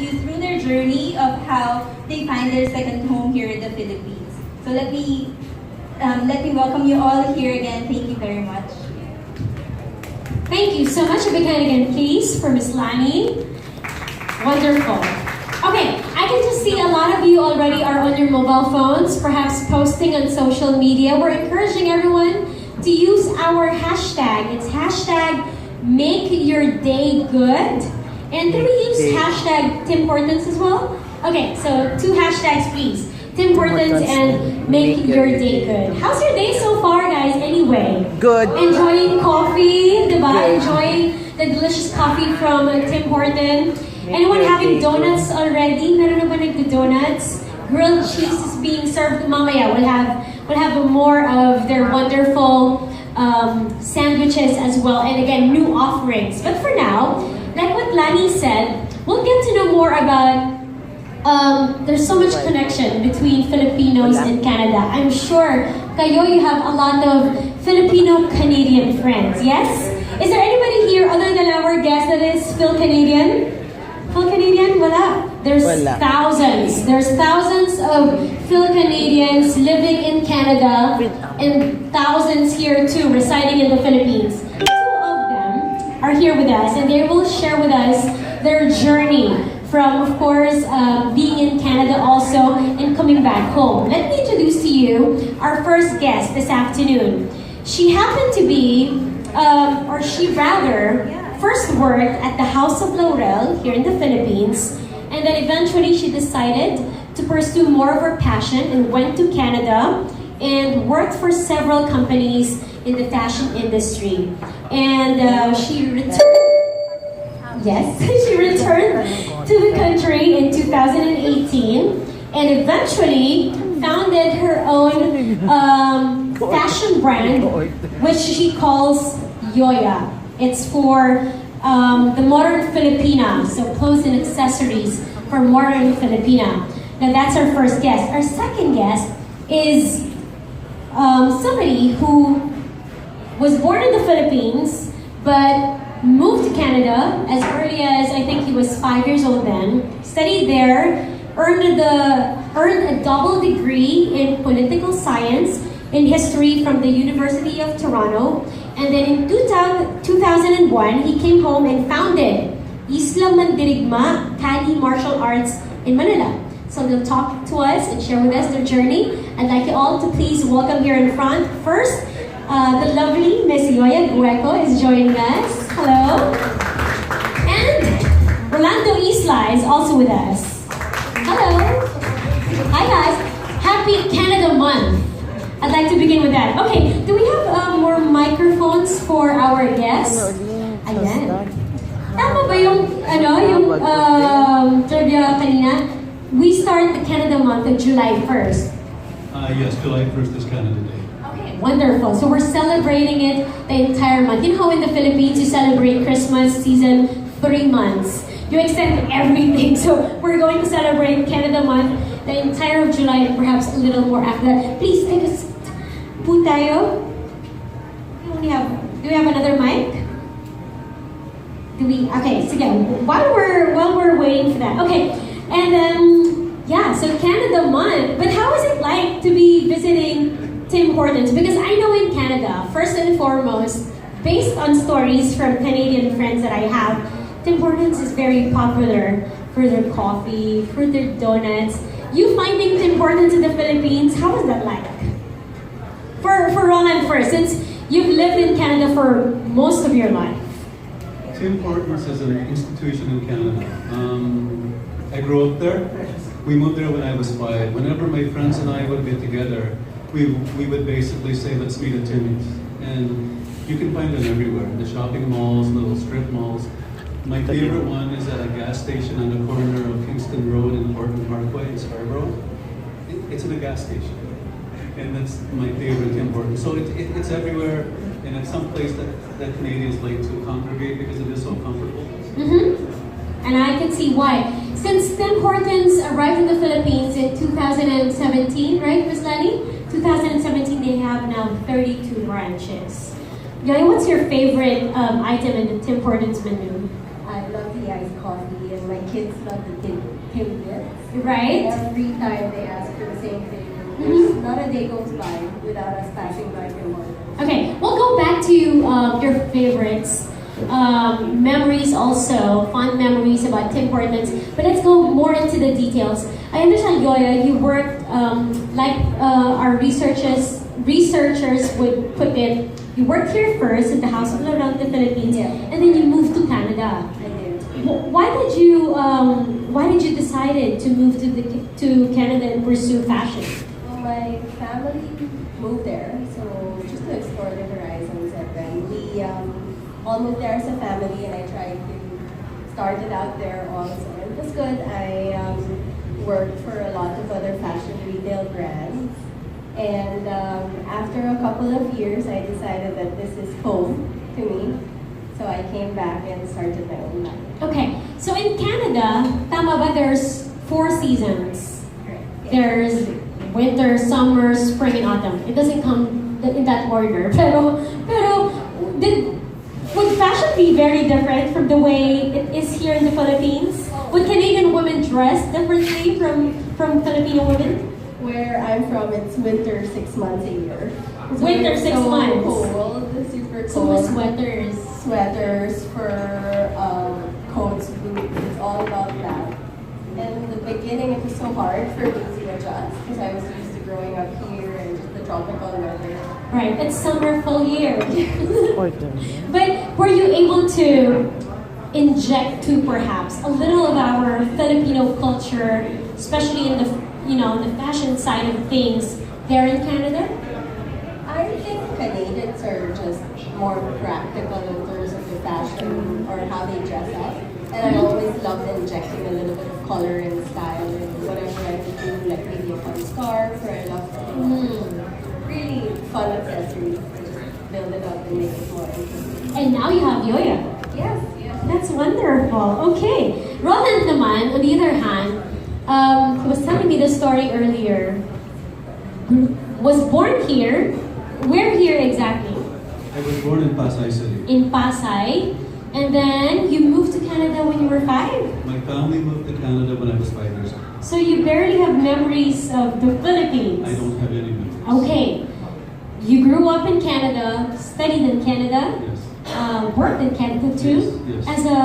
you through their journey of how they find their second home here in the Philippines. So let me welcome you all here again. Thank you very much. Thank you so much. A big hand again, please, for Miss Lani. Wonderful. Okay, I can just see a lot of you already are on your mobile phones, perhaps posting on social media. We're encouraging everyone to use our hashtag. It's hashtag Make Your Day Good. And can we use hashtag Tim Hortons as well? Okay, so 2 hashtags please. Tim Hortons and Make Your Day Good. How's your day so far, guys, anyway? Good. Enjoying coffee, diba? Enjoying the delicious coffee from Tim Hortons. Anyone having donuts already? Meron na ba nagdo-donuts? Grilled cheese is being served. Mamaya, we'll have more of their wonderful sandwiches as well. And again, new offerings. But for now, like what Lani said, we'll get to know more about there's so much connection between Filipinos and Canada. I'm sure kayo, you have a lot of Filipino-Canadian friends, yes? Is there anybody here other than our guest that is Phil-Canadian? Phil-Canadian? Wala. There's thousands. There's thousands of Phil-Canadians living in Canada and thousands here too, residing in the Philippines. 2 of them are here with us and they will share with us their journey from, of course, being in Canada also and coming back home. Let me introduce to you our first guest this afternoon. She happened to be, or she rather, first worked at the House of Laurel here in the Philippines, and then eventually she decided to pursue more of her passion and went to Canada and worked for several companies in the fashion industry. And she returned. Yes, she returned to the country in 2018 and eventually founded her own fashion brand, which she calls Yoya. It's for the modern Filipina, so clothes and accessories for modern Filipina. Now that's our first guest. Our second guest is somebody who was born in the Philippines, but moved to Canada as early as I think he was 5 years old then, studied there, earned a double degree in political science in history from the University of Toronto, and then in 2001 he came home and founded Isla Mandirigma Kali Martial Arts in Manila. So they'll talk to us and share with us their journey. I'd like you all to please welcome here in front. First, the lovely Miss Yoya Gueco is joining us. Hello. And Rolando Isla is also with us. Hello. Hi guys. Happy Canada Month. I'd like to begin with that. Okay, do we have more microphones for our guests? Ayan. Tama ba yung trivia kanina? We start the Canada Month on July 1st. Yes, July 1st is Canada Day. Wonderful. So we're celebrating it the entire month. You know how in the Philippines you celebrate Christmas season 3 months. You extend everything. So we're going to celebrate Canada month the entire of July and perhaps a little more after that. Please take a seat. Po tayo. Do we have another mic? Okay, so again, while we're waiting for that. Okay. And then yeah, so Canada month. But how is it like to be visiting Tim Hortons? Because I know in Canada, first and foremost, based on stories from Canadian friends that I have, Tim Hortons is very popular for their coffee, for their donuts. You finding Tim Hortons in the Philippines, how is that like? For Roland first, since you've lived in Canada for most of your life. Tim Hortons is an institution in Canada. I grew up there. We moved there when I was 5. Whenever my friends and I would get together, we would basically say, let's meet at Timmy's. And you can find them everywhere, the shopping malls, little strip malls. My favorite one is at a gas station on the corner of Kingston Road and Horton Parkway in Scarborough. It's in a gas station. And that's my favorite Tim Hortons. So it's everywhere, and it's some place that Canadians like to congregate because it is so comfortable. Mm-hmm. And I can see why. Since Tim Hortons arrived in the Philippines in 2017, right, Ms. Lani? 2017, they have now 32 branches. Yoy, what's your favorite item in the Tim Hortons menu? I love the iced coffee, and my kids love the tidbits. Right? Every time they ask for the same thing. There's not a day goes by without us passing by Tim Hortons. Okay, we'll go back to your favorites. Memories also, fond memories about Tim Hortons. But let's go more into the details. I understand, Yoya, you worked, like our researchers would put it, you worked here first in the House of Laurel, the Philippines, Yeah. and then you moved to Canada. I did. Why did you decided to move to Canada and pursue fashion? Well, my family moved there, so just to explore the horizons, and then we all moved there as a family, and I tried to start it out there also. And it was good. I worked for a lot of other fashion retail brands, and after a couple of years, I decided that this is home to me. So I came back and started my own life. Okay, so in Canada, tama ba, there's 4 seasons. Correct. There's winter, summer, spring, and autumn. It doesn't come in that order. Would fashion be very different from the way it is here in the Philippines? Would Canadian women dress differently from Filipino women? Where I'm from, it's winter 6 months a year. So Winter it's 6 so months. Cold, super So cold. sweaters. Sweaters, fur, coats, boots, it's all about that. And in the beginning, it was so hard for me to adjust because I was used to growing up here and just the tropical weather. Right, it's summer full year. But were you able to inject to perhaps a little of our Filipino culture, especially in the the fashion side of things there in Canada? I think Canadians are just more practical in terms of the fashion or how they dress up. And I always loved injecting a little bit of color and style in whatever I would do, like maybe a fun scarf, or I love really fun accessories. Just build it up and make it more interesting. And now you have Yoya. Yes, yes. That's wonderful. Okay. Roland naman, on the other hand, he was telling me the story earlier. Was born here. Where here exactly? I was born in Pasay City. In Pasay. And then you moved to Canada when you were 5? My family moved to Canada when I was 5 years old. So you barely have memories of the Philippines. I don't have any memories. Okay. You grew up in Canada, studied in Canada, Yes. worked in Canada too. Yes, yes. As a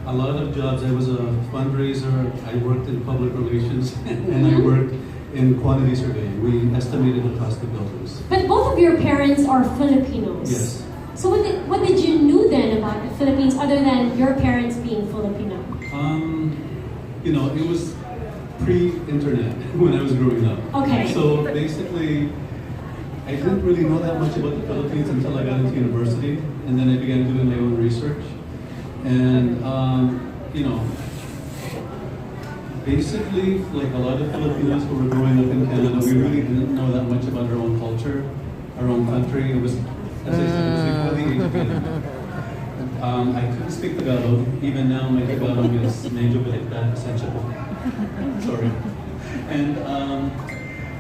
A lot of jobs. I was a fundraiser. I worked in public relations, and I worked in quantity surveying. We estimated the cost of buildings. But both of your parents are Filipinos. Yes. So what did you know then about the Philippines other than your parents being Filipino? It was pre-internet when I was growing up. Okay. So basically, I didn't really know that much about the Philippines until I got into university, and then I began doing my own research. And basically, like a lot of Filipinos who were growing up in Canada, we really didn't know that much about our own culture, our own country. It was, as I said, it was before the age of internet. I couldn't speak Tagalog. Even now, my Tagalog is medyo baliktad, pasensya po. Sorry. And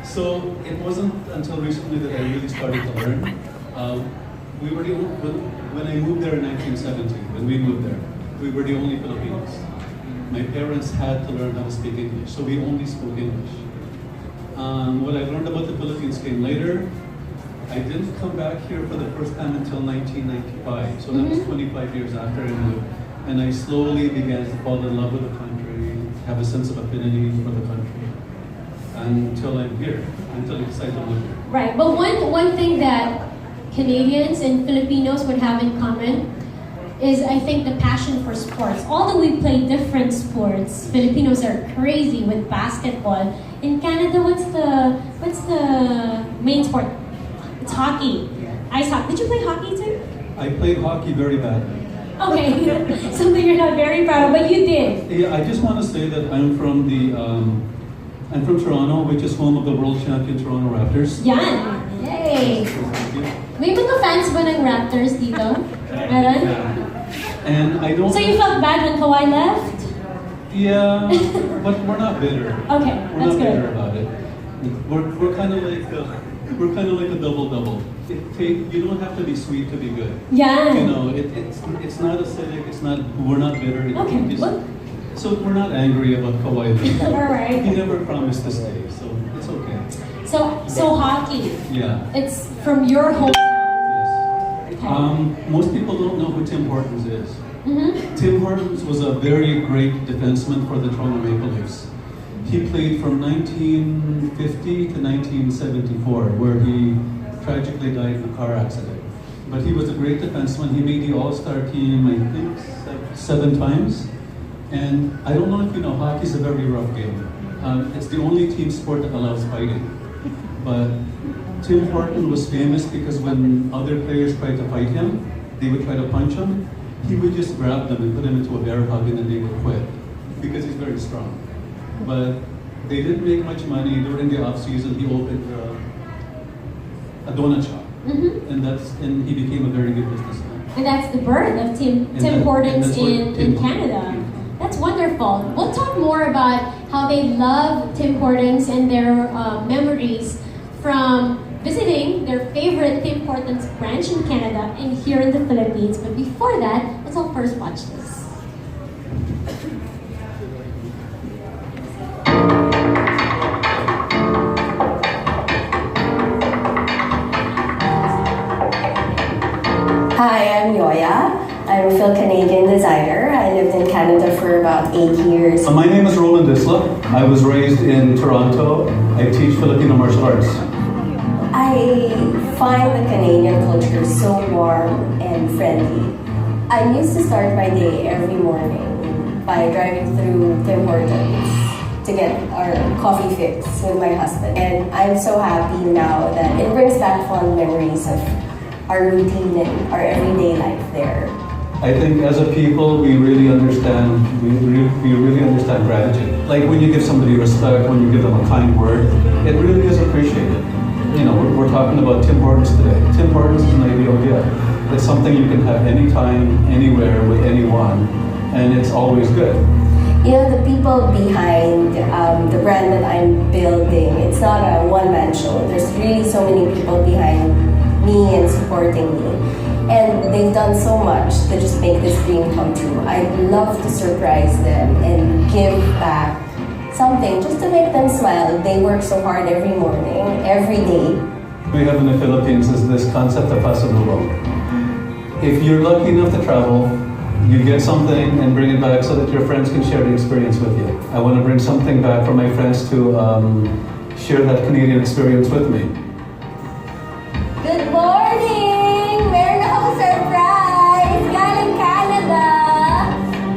so it wasn't until recently that I really started to learn. We were when I moved there in 1970, when we moved there, we were the only Filipinos. My parents had to learn how to speak English, so we only spoke English. What I learned about the Philippines came later. I didn't come back here for the first time until 1995, so that was 25 years after I moved. And I slowly began to fall in love with the country, have a sense of affinity for the country, until I'm here, until I decided to live here. Right. But one thing that Canadians and Filipinos would have in common is, I think, the passion for sports. Although we play different sports, Filipinos are crazy with basketball. In Canada, what's the main sport? It's hockey. Ice hockey. Did you play hockey too? I played hockey very badly. Okay, something you're not very proud of, but you did. Yeah, I just want to say that I'm from Toronto, which is home of the world champion Toronto Raptors. Yan! Yay! So thank you. May mga fans ba ng Raptors dito? Meron? And I don't. So you felt bad when Kawhi left? Yeah, but we're not bitter. Okay, We're that's not good. bitter about it. We're kind of like we're kind of like a double-double. You don't have to be sweet to be good. Yeah. You know, it's not acidic, we're not bitter. Okay, It's- well- So we're not angry about Kawhi Leonard. All right. He never promised to stay, so it's okay. So hockey. Yeah. It's from your hometown. Yes. Okay. Most people don't know who Tim Hortons is. Mm-hmm. Tim Hortons was a very great defenseman for the Toronto Maple Leafs. He played from 1950 to 1974, where he tragically died in a car accident. But he was a great defenseman. He made the All-Star team, I think, seven times. And I don't know if you know, hockey's a very rough game. It's the only team sport that allows fighting. But Tim Horton was famous because when other players tried to fight him, they would try to punch him. He would just grab them and put them into a bear hug and then they would quit because he's very strong. But they didn't make much money. During the off season, he opened a donut shop. Mm-hmm. And he became a very good businessman. And that's the birth of Tim Hortons in Canada. That's wonderful. We'll talk more about how they love Tim Hortons and their memories from visiting their favorite Tim Hortons branch in Canada and here in the Philippines. But before that, let's all first watch this. Hi, I'm Yoya. I'm a Phil-Canadian designer. I lived in Canada for about 8 years. My name is Roland Disla. I was raised in Toronto. I teach Filipino martial arts. I find the Canadian culture so warm and friendly. I used to start my day every morning by driving through Tim Hortons to get our coffee fix with my husband. And I'm so happy now that it brings back fond memories of our routine and our everyday life there. I think as a people, we really understand gratitude. Like when you give somebody respect, when you give them a kind word, it really is appreciated. You know, we're talking about Tim Hortons today. Tim Hortons is an ideal gift. It's something you can have anytime, anywhere, with anyone, and it's always good. You know, the people behind the brand that I'm building, it's not a one-man show. There's really so many people behind me and supporting me. And they've done so much to just make this dream come true. I'd love to surprise them and give back something just to make them smile. They work so hard every morning, every day. We have in the Philippines is this concept of pasalubong. If you're lucky enough to travel, you get something and bring it back so that your friends can share the experience with you. I want to bring something back for my friends to share that Canadian experience with me. Good morning! Meron akong surprise! Galing Canada!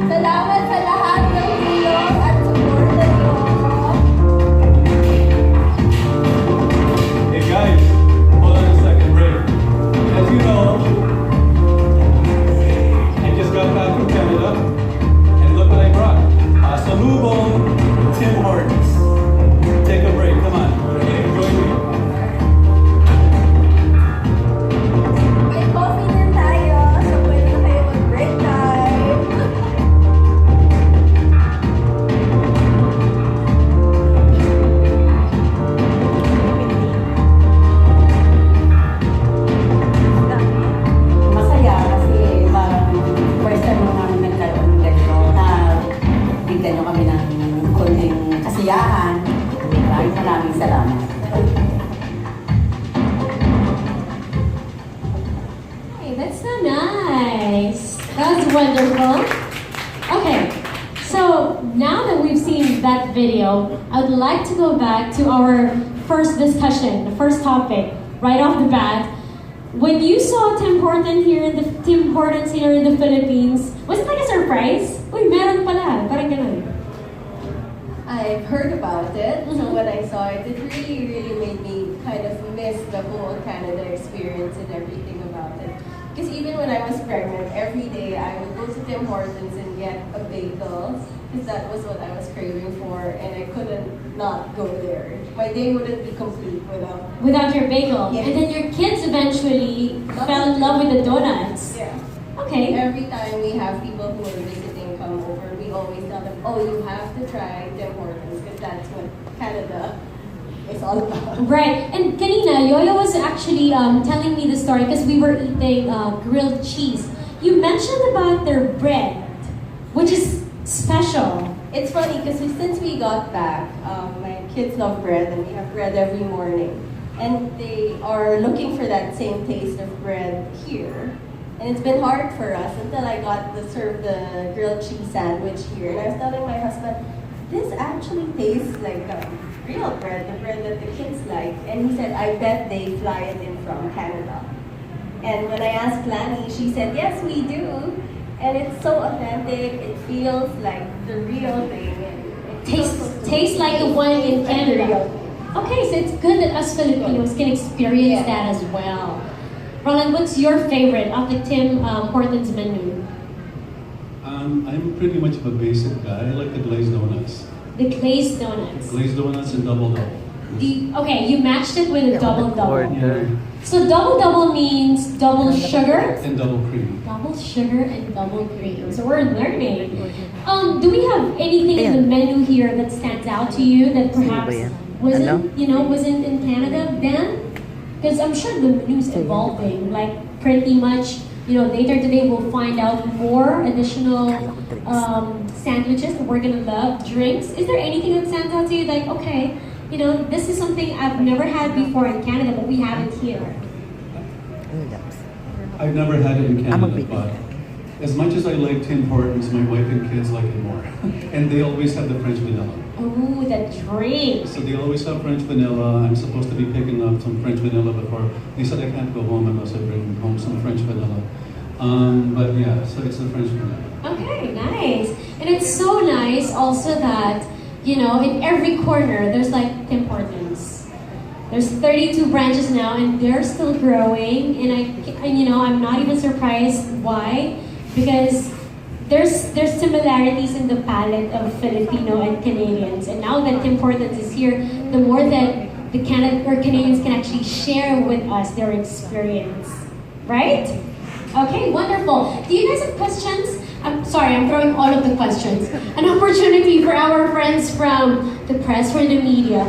Salamat sa lahat ng tulong at suporta niyo! Hey guys, hold on a second, break. As you know, I just got back from Canada, and look what I brought. Pasalubong, Tim Hortons. Take a break, come on. Okay, join me. May coffee din tayo, so pwede na kayo mag-break time. Masaya kasi parang first time mo namin nagkaroon ng ganito na bigyan nyo kami ng konting kasiyahan. Maraming salamat. Hey, that's so nice. That was wonderful. Okay, so now that we've seen that video, I would like to go back to our first discussion, the first topic, right off the bat. When you saw Tim Hortons here in the Philippines, was it like a surprise? Uy, meron pala. Parang ganun. I've heard about it, so when I saw it, it really made me kind of miss the whole Canada experience and everything about it. Because even when I was pregnant, every day I would go to Tim Hortons and get a bagel, because that was what I was craving for, and I couldn't not go there. My day wouldn't be complete Without your bagel. Yes. And then your kids eventually fell in love with the donuts. Yeah. Okay. Every time we have people who are visiting come over, we always tell them, oh, you have to try Tim Hortons, because that's what Canada is all about. Right. And kanina, Yoyo was actually telling me the story because we were eating grilled cheese. You mentioned about their bread, which is special. It's funny because since we got back, my kids love bread and we have bread every morning. And they are looking for that same taste of bread here. And it's been hard for us until I got to serve the grilled cheese sandwich here. And I was telling my husband, this actually tastes like real bread, the bread that the kids like. And he said, I bet they fly it in from Canada. And when I asked Lani, she said, yes, we do. And it's so authentic, it feels like the real thing. And Tastes like the one in Canada. Okay, so it's good that us Filipinos can experience that as well. Roland, what's your favorite of the Tim Hortons menu? I'm pretty much of a basic guy. I like the glazed donuts. The glazed donuts. Glazed donuts and double-double. Okay, you matched it with a double-double. Yeah. So double-double means double sugar? And double cream. Double sugar and double cream. So we're learning. Do we have anything in the menu here that stands out to you that perhaps wasn't in Canada then? Because I'm sure the menu's evolving. Like pretty much, later today we'll find out more additional sandwiches that we're gonna love. Drinks. Is there anything that stands out to you? Like, okay, this is something I've never had before in Canada, but we have it here. I've never had it in Canada, but as much as I like Tim Hortons, my wife and kids like it more. And they always have the French vanilla. Ooh, the drink. So they always have French vanilla. I'm supposed to be picking up some French vanilla before. They said I can't go home unless I bring home some French vanilla. But yeah, so it's the French vanilla. Okay, nice. And it's so nice also that, in every corner, there's like Tim Hortons. There's 32 branches now, and they're still growing. And I'm not even surprised why, because there's similarities in the palate of Filipino and Canadians. And now that Tim Hortons is here, the more that the Canadians can actually share with us their experience, right? Okay, wonderful. Do you guys have questions? I'm sorry, I'm throwing all of the questions. An opportunity for our friends from the press, for the media.